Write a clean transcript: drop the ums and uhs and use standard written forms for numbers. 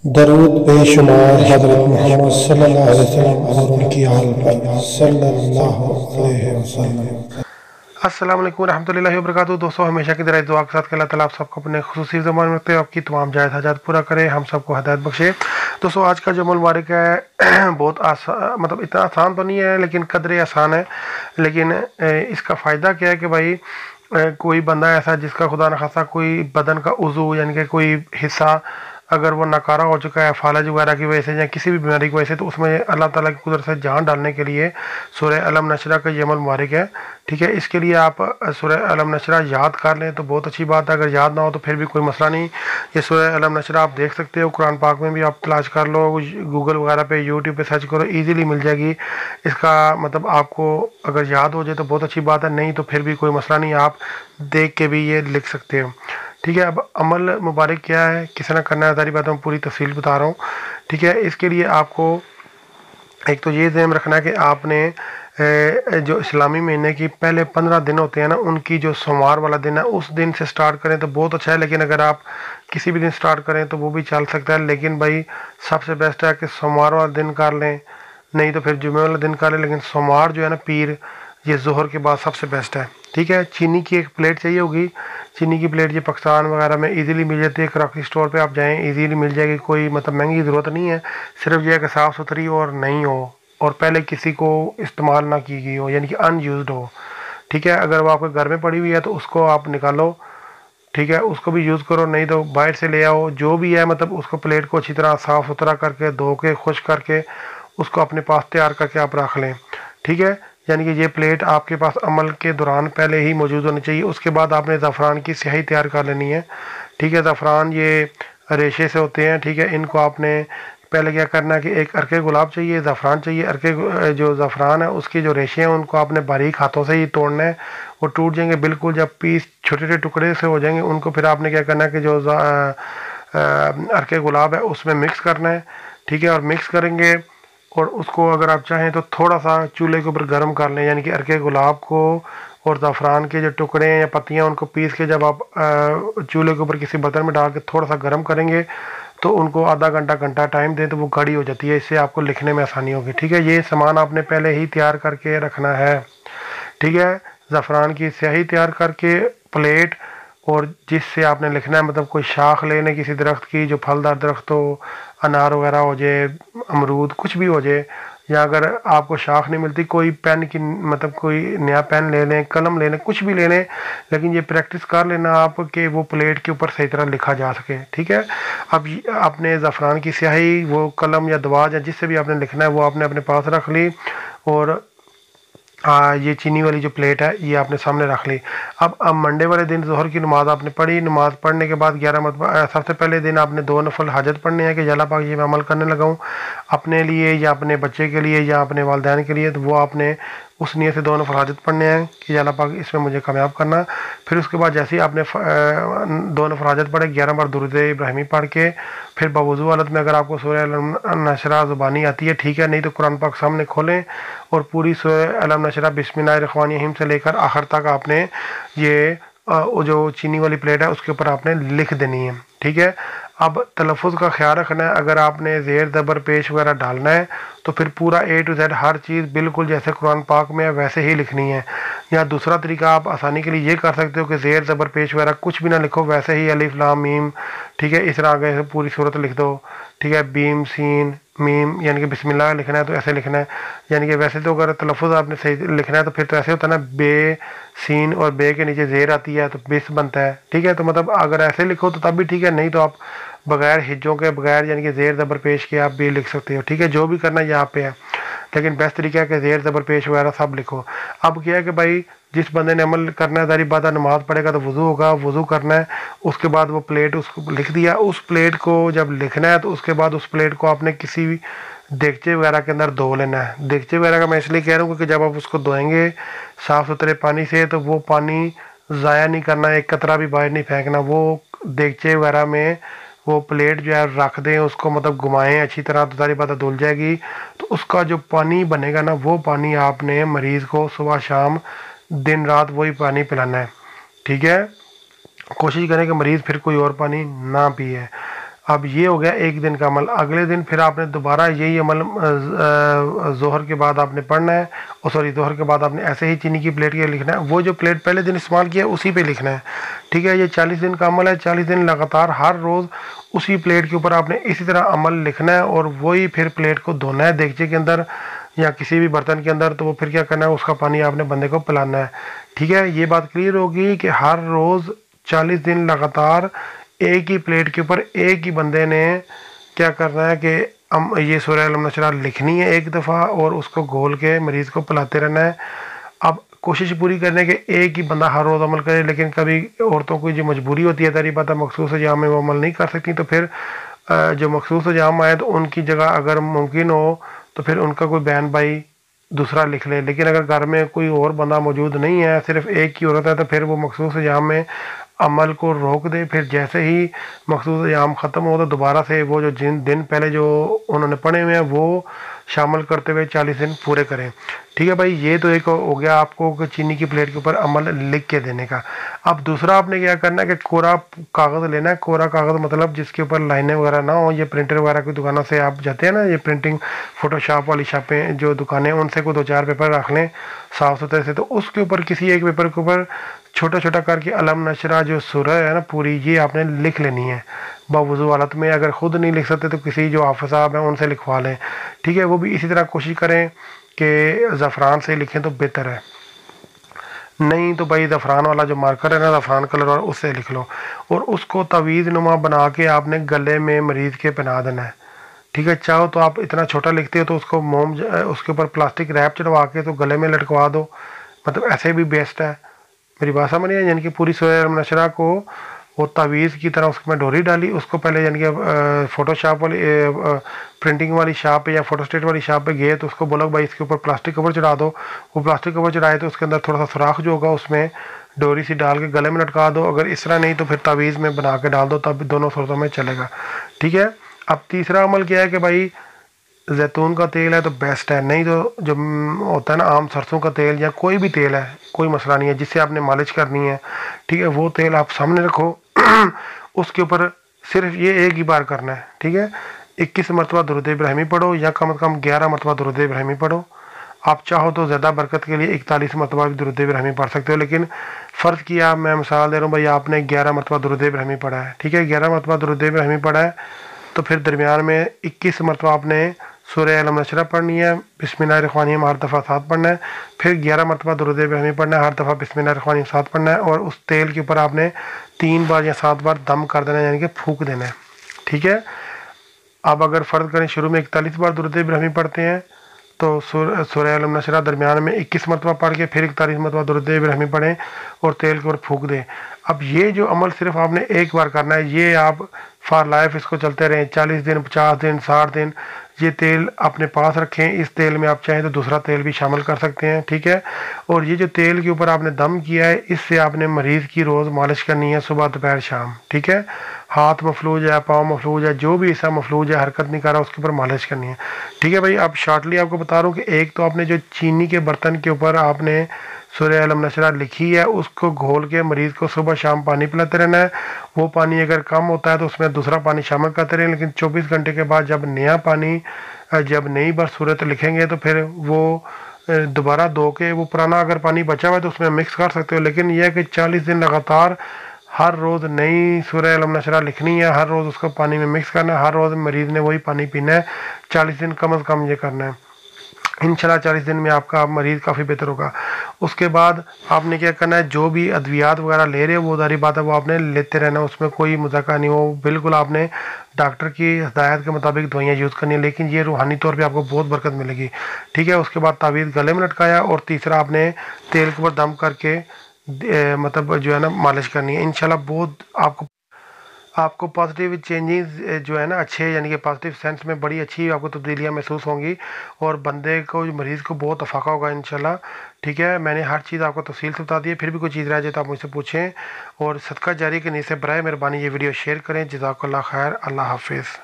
दरूद बेशुमार हज़रत मोहम्मद सल्लल्लाहु अलैहि वसल्लम और उनकी आल पर सल्लल्लाहु अलैहि वसल्लम। अस्सलाम वालेकुम रहमतुल्लाहि व बरकातहू। दोस्तों, हमेशा की तरह दुआ के साथ कि अल्लाह ताला आप सबको अपने खुसूसी ज़मान में रखते हुए आपकी तमाम जायज़ हाजात पूरा करे, हम सबको हिदायत बख्शे। दोस्तों, आज का जो मुबारक है बहुत मतलब इतना आसान तो नहीं है, लेकिन कदरे आसान है। लेकिन इसका फ़ायदा क्या है कि भाई कोई बंदा ऐसा जिसका खुदा न खासा कोई बदन का उज़ू यानी कि कोई हिस्सा अगर वो नकारा हो चुका है फालज वगैरह की वजह से या किसी भी बीमारी की वजह से, तो उसमें अल्लाह ताला की कुदरत से जान डालने के लिए सूरह अलम नशरा का ये अमल मुबारक है। ठीक है, इसके लिए आप सूरह अलम नशरा याद कर लें तो बहुत अच्छी बात है। अगर याद ना हो तो फिर भी कोई मसला नहीं। ये सूरह अलम नशरा आप देख सकते हो, कुरान पाक में भी आप तलाश कर लो, गूगल वगैरह पे यूट्यूब पे सर्च करो, ईजीली मिल जाएगी। इसका मतलब आपको अगर याद हो जाए तो बहुत अच्छी बात है, नहीं तो फिर भी कोई मसला नहीं, आप देख के भी ये लिख सकते हो। ठीक है, अब अमल मुबारक क्या है, किस तरह करना है, सारी बातें मैं पूरी तफसील बता रहा हूँ। ठीक है, इसके लिए आपको एक तो ये ध्यान रखना है कि आपने जो इस्लामी महीने की पहले 15 दिन होते हैं ना, उनकी जो सोमवार वाला दिन है उस दिन से स्टार्ट करें तो बहुत अच्छा है। लेकिन अगर आप किसी भी दिन स्टार्ट करें तो वो भी चल सकता है, लेकिन भाई सबसे बेस्ट है कि सोमवार वाला दिन कर लें, नहीं तो फिर जुमे वाला दिन कर लें। लेकिन सोमवार जो है ना, पीर, ये जोहर के बाद सबसे बेस्ट है। ठीक है, चीनी की एक प्लेट चाहिए होगी। चीनी की प्लेट ये पाकिस्तान वगैरह में इजीली मिल जाती है, क्रॉकरी स्टोर पे आप जाएं इजीली मिल जाएगी, कोई मतलब महंगी ज़रूरत नहीं है। सिर्फ यह है कि साफ़ सुथरी और नहीं हो और पहले किसी को इस्तेमाल ना की गई हो, यानी कि अनयूज्ड हो। ठीक है, अगर वो आपके घर में पड़ी हुई है तो उसको आप निकालो। ठीक है, उसको भी यूज़ करो, नहीं तो बाहर से ले आओ, जो भी है मतलब उसको प्लेट को अच्छी तरह साफ़ सुथरा करके धो के खुश करके उसको अपने पास तैयार करके आप रख लें। ठीक है, यानी कि ये प्लेट आपके पास अमल के दौरान पहले ही मौजूद होनी चाहिए। उसके बाद आपने ज़फ़रान की स्याही तैयार कर लेनी है। ठीक है, ज़फ़रान ये रेशे से होते हैं। ठीक है, इनको आपने पहले क्या करना है कि एक अर्के गुलाब चाहिए, ज़फ़रान चाहिए। अर्के जो ज़फ़रान है उसकी जो रेशे हैं उनको आपने बारीक हाथों से ही तोड़ना है, वो टूट जाएंगे बिल्कुल। जब पीस छोटे छोटे टुकड़े से हो जाएंगे, उनको फिर आपने क्या करना है कि जो अर्के गुलाब है उसमें मिक्स करना है। ठीक है, और मिक्स करेंगे और उसको अगर आप चाहें तो थोड़ा सा चूल्हे के ऊपर गर्म कर लें, यानी कि अर्के गुलाब को और ज़ाफ़रान के जो टुकड़े हैं या पत्तियां उनको पीस के जब आप चूल्हे के ऊपर किसी बर्तन में डाल के थोड़ा सा गर्म करेंगे तो उनको आधा घंटा घंटा टाइम दें तो वो गाढ़ी हो जाती है, इससे आपको लिखने में आसानी होगी। ठीक है, ये सामान आपने पहले ही तैयार करके रखना है। ठीक है, ज़ाफ़रान की स्याही तैयार करके प्लेट, और जिससे आपने लिखना है मतलब कोई शाख लेने किसी दरख्त की जो फलदार दरख्त हो, अनार वगैरह हो जाए, अमरूद कुछ भी हो जाए, या अगर आपको शाख नहीं मिलती कोई पेन की मतलब कोई नया पेन ले लें, कलम ले लें, कुछ भी ले लें, लेकिन ये प्रैक्टिस कर लेना आप कि वो प्लेट के ऊपर सही तरह लिखा जा सके। ठीक है, अब आपने ज़ाफ़रान की स्याही, वो कलम या दवाज या जिससे भी आपने लिखना है वो आपने अपने पास रख ली, और ये चीनी वाली जो प्लेट है ये आपने सामने रख ली। अब मंडे वाले दिन जोहर की नमाज़ आपने पढ़ी। नमाज़ पढ़ने के बाद 11 मरतबा सबसे पहले दिन आपने 2 नफल हाजत पढ़ने हैं कि अल्लाह पाक ये मैं अमल करने लगा हूँ अपने लिए या अपने बच्चे के लिए या अपने वालिदैन के लिए, तो वो आपने उस नियत से 2 नफल हाजत पढ़ने हैं कि अल्लाह पाक इसमें मुझे कामयाब करना। फिर उसके बाद जैसे ही आपने 2 नफल हाजत पढ़े, 11 बार दुरूद इब्राहिमी पढ़ के फिर बावुज़ू हालत में अगर आपको सूरह अलम नशरा ज़ुबानी आती है ठीक है, नहीं तो कुरान पाक सामने खोलें और पूरी सूरह अलम नशरा बिस्मिल्लाहिर्रहमानिर्रहीम से लेकर आखिर तक आपने ये वो जो चीनी वाली प्लेट है उसके ऊपर आपने लिख देनी है। ठीक है, अब तलफ़ुज़ का ख्याल रखना है। अगर आपने ज़ेर ज़बर पेश वगैरह डालना है तो फिर पूरा A to Z हर चीज़ बिल्कुल जैसे कुरान पाक में है वैसे ही लिखनी है। या दूसरा तरीका आप आसानी के लिए ये कर सकते हो कि ज़ेर ज़बर पेश वगैरह कुछ भी ना लिखो, वैसे ही अलिफ लाम मीम, ठीक है, इस तरह आगे से पूरी सूरत लिख दो। ठीक है, बीम सीन मीम यानी कि बिस्मिल्लाह लिखना है तो ऐसे लिखना है, यानी कि वैसे तो अगर तलफ़ुज़ आपने सही लिखना है तो फिर तो ऐसे होता है ना, बे सीन और बे के नीचे ज़ेर आती है तो बिस बनता है। ठीक है, तो मतलब अगर ऐसे लिखो तो तब भी ठीक है, नहीं तो आप बगैर हिज्जों के बगैर यानी कि ज़ेर ज़बर पेश के आप भी लिख सकते हो। ठीक है, जो भी करना यहाँ पे है, लेकिन बेस्ट तरीका है कि ज़ेर ज़बर पेश वगैरह सब लिखो। अब क्या है कि भाई जिस बंदे ने अमल करना है सारी बात है, नमाज़ पढ़ेगा तो वज़ू होगा, वज़ू करना है, उसके बाद वो प्लेट उसको लिख दिया। उस प्लेट को जब लिखना है तो उसके बाद उस प्लेट को आपने किसी भी देगचे वगैरह के अंदर धो लेना है। देगचे वगैरह का मैं इसलिए कह रहा हूँ क्योंकि जब आप उसको धोएंगे साफ़ सुथरे पानी से तो वो पानी ज़ाया नहीं करना, एक कतरा भी बाहर नहीं फेंकना। वो देगचे वगैरह में वो प्लेट जो है रख दें, उसको मतलब घुमाएं अच्छी तरह तो सारी बात धुल जाएगी। तो उसका जो पानी बनेगा ना, वो पानी आपने मरीज़ को सुबह शाम दिन रात वही पानी पिलाना है। ठीक है, कोशिश करें कि मरीज़ फिर कोई और पानी ना पिए। अब ये हो गया एक दिन का अमल। अगले दिन फिर आपने दोबारा यही अमल ज़ोहर के बाद आपने पढ़ना है, और सॉरी ज़ोहर के बाद आपने ऐसे ही चीनी की प्लेट के लिखना है, वो जो प्लेट पहले दिन इस्तेमाल किया उसी पे लिखना है। ठीक है, ये 40 दिन का अमल है। 40 दिन लगातार हर रोज़ उसी प्लेट के ऊपर आपने इसी तरह अमल लिखना है, और वही फिर प्लेट को धोना है देगचे के अंदर या किसी भी बर्तन के अंदर। तो वो फिर क्या करना है, उसका पानी आपने बंदे को पिलाना है। ठीक है, ये बात क्लियर होगी कि हर रोज़ 40 दिन लगातार एक ही प्लेट के ऊपर एक ही बंदे ने क्या करना है कि ये सूरह अलम नशरा लिखनी है एक दफ़ा, और उसको घोल के मरीज़ को पिलाते रहना है। अब कोशिश पूरी करने के एक ही बंदा हर रोज़ अमल करे, लेकिन कभी औरतों की जो मजबूरी होती है, तारी बात है, मखसूस अय्याम में वो अमल नहीं कर सकती, तो फिर जो मखसूस अय्याम आए तो उनकी जगह अगर मुमकिन हो तो फिर उनका कोई बहन भाई दूसरा लिख ले। लेकिन अगर घर में कोई और बंदा मौजूद नहीं है, सिर्फ एक ही औरत है, तो फिर वो मखसूस अय्याम में अमल को रोक दे। फिर जैसे ही मखसूस अय्याम ख़त्म हो तो दोबारा से वो जो जिन दिन पहले जो उन्होंने पढ़े हुए हैं वो शामिल करते हुए 40 दिन पूरे करें। ठीक है भाई, ये तो एक हो गया आपको चीनी की प्लेट के ऊपर अमल लिख के देने का। अब दूसरा आपने क्या करना है कि कोरा कागज़ लेना है। कोरा कागज़ मतलब जिसके ऊपर लाइनें वगैरह ना हो। ये प्रिंटर वगैरह की दुकानों से आप जाते हैं ना, ये प्रिंटिंग फोटोशॉप वाली शॉपें जो दुकानें, उनसे कोई 2-4 पेपर रख लें साफ़ सुथरे से। तो उसके ऊपर किसी एक पेपर के ऊपर छोटा छोटा करके अलम नशरा जो सूरह है ना पूरी, ये आपने लिख लेनी है बावुज़ू हालत में। अगर ख़ुद नहीं लिख सकते तो किसी जो हाफ़िज़ साहब हैं उनसे लिखवा लें। ठीक है, वो भी इसी तरह कोशिश करें कि ज़फ़रान से लिखें तो बेहतर है, नहीं तो भाई ज़फ़रान वाला जो मार्कर है ना, ज़फ़रान कलर वाला, उससे लिख लो। और उसको तवीज़ नुमा बना के आपने गले में मरीज़ के पहना देना है। ठीक है, चाहो तो आप इतना छोटा लिखते हो तो उसको मोम उसके ऊपर प्लास्टिक रैप चढ़वा के तो गले में लटकवा दो, मतलब ऐसे भी बेस्ट है। मेरी बात समझ है, यानी कि पूरी सूरह नशरा को वो तावीज़ की तरह उसमें डोरी डाली, उसको पहले यानी कि फ़ोटोशॉप वाली प्रिंटिंग वाली शॉप पे या फ़ोटोस्टेट वाली शॉप पे गए तो उसको बोलो भाई इसके ऊपर प्लास्टिक कवर चढ़ा दो। वो प्लास्टिक कवर चढ़ाए तो उसके अंदर थोड़ा सा सुराख जो होगा उसमें डोरी सी डाल के गले में लटका दो। अगर इस तरह नहीं तो फिर तावीज़ में बना के डाल दो, तब दोनों सूरतों में चलेगा। ठीक है, अब तीसरा अमल क्या है कि भाई जैतून का तेल है तो बेस्ट है, नहीं तो जो होता है ना आम सरसों का तेल या कोई भी तेल है, कोई मसला नहीं है, जिससे आपने मालिश करनी है। ठीक है, वो तेल आप सामने रखो उसके ऊपर सिर्फ ये एक ही बार करना है। ठीक है, 21 मरतबा दुरूद इब्राहिमी पढ़ो या कम से कम 11 मरतबा दुरूद इब्राहिमी पढ़ो। आप चाहो तो ज़्यादा बरकत के लिए 41 मरतबा भी दुरूद इब्राहिमी पढ़ सकते हो, लेकिन फ़र्ज़ किया, मैं मिसाल दे रहा हूँ भाई, आपने 11 मरतबा दुरूद इब्राहिमी पढ़ा है। ठीक है, 11 मरतबा दुरूद इब्राहिमी पढ़ा है तो फिर दरमियान में 21 मरतबा आपने सूरह अलम नशरा पढ़नी है, बिस्मिल्लाहिर्रहमानिर्रहीम हर दफ़ा 7 पढ़ना है, फिर 11 मरतबा दुरूद इब्राहिमी पढ़ना है, हर दफ़ा बिस्मिल्लाहिर्रहमानिर्रहीम 7 पढ़ना है, और उस तेल के ऊपर आपने 3 बार या 7 बार दम कर देना है, यानी कि फूंक देना है। ठीक है, अब अगर फ़र्ज़ करें शुरू में 41 बार दुरूद इब्राहिमी पढ़ते हैं तो सूरह अलम नशरा दरमियान में 21 मरतबा पढ़ के फिर 41 मरतबा दुरूद इब्राहिमी पढ़ें और तेल के ऊपर फूंक दें। अब ये जो अमल सिर्फ आपने एक बार करना है, ये आप फॉर लाइफ इसको चलते रहें, 40 दिन 50 दिन 60 दिन ये तेल अपने पास रखें। इस तेल में आप चाहें तो दूसरा तेल भी शामिल कर सकते हैं। ठीक है, और ये जो तेल के ऊपर आपने दम किया है, इससे आपने मरीज़ की रोज़ मालिश करनी है, सुबह दोपहर शाम। ठीक है, हाथ मफलूज है, पाँव मफलूज है, जो भी ऐसा मफलूज है, हरकत नहीं कर रहा, उसके ऊपर मालिश करनी है। ठीक है भाई, अब शॉर्टली आपको बता रहा हूँ कि एक तो आपने जो चीनी के बर्तन के ऊपर आपने सूरह अलम नशरा लिखी है, उसको घोल के मरीज़ को सुबह शाम पानी पिलाते रहना है। वो पानी अगर कम होता है तो उसमें दूसरा पानी शामिल करते रहें, लेकिन 24 घंटे के बाद जब नया पानी, जब नई बार सूरत लिखेंगे तो फिर वो दोबारा धो के वो पुराना अगर पानी बचा हुआ है तो उसमें मिक्स कर सकते हो। लेकिन यह है कि 40 दिन लगातार हर रोज़ नई सूरह अलम नशरा लिखनी है, हर रोज़ उसको पानी में मिक्स करना है, हर रोज़ मरीज़ ने वही पानी पीना है, 40 दिन कम से कम ये करना है। इंशाल्लाह 40 दिन में आपका मरीज़ काफ़ी बेहतर होगा। उसके बाद आपने क्या करना है, जो भी अद्वियात वगैरह ले रहे हो वो सारी बात है वो आपने लेते रहना, उसमें कोई मजाक नहीं हो, बिल्कुल आपने डॉक्टर की हिदायत के मुताबिक दवाइयाँ यूज़ करनी है, लेकिन ये रूहानी तौर पे आपको बहुत बरकत मिलेगी। ठीक है, उसके बाद तावीज़ गले में लटकाया, और तीसरा आपने तेल के ऊपर दम करके मतलब जो है ना मालिश करनी है। इंशाल्लाह बहुत आपको पॉजिटिव चेंजेस जो है ना अच्छे, यानी कि पॉजिटिव सेंस में बड़ी अच्छी आपको तब्दीलियाँ महसूस होंगी, और बंदे को मरीज़ को बहुत अफाका होगा इंशाल्लाह। ठीक है, मैंने हर चीज़ आपको तफसील से बता दी है, फिर भी कोई चीज़ रह जाए तो आप मुझसे पूछें, और सदका जारी के नीचे बराए मेहरबानी ये वीडियो शेयर करें। जज़ाकल्लाह खैर, अल्लाह हाफिज़।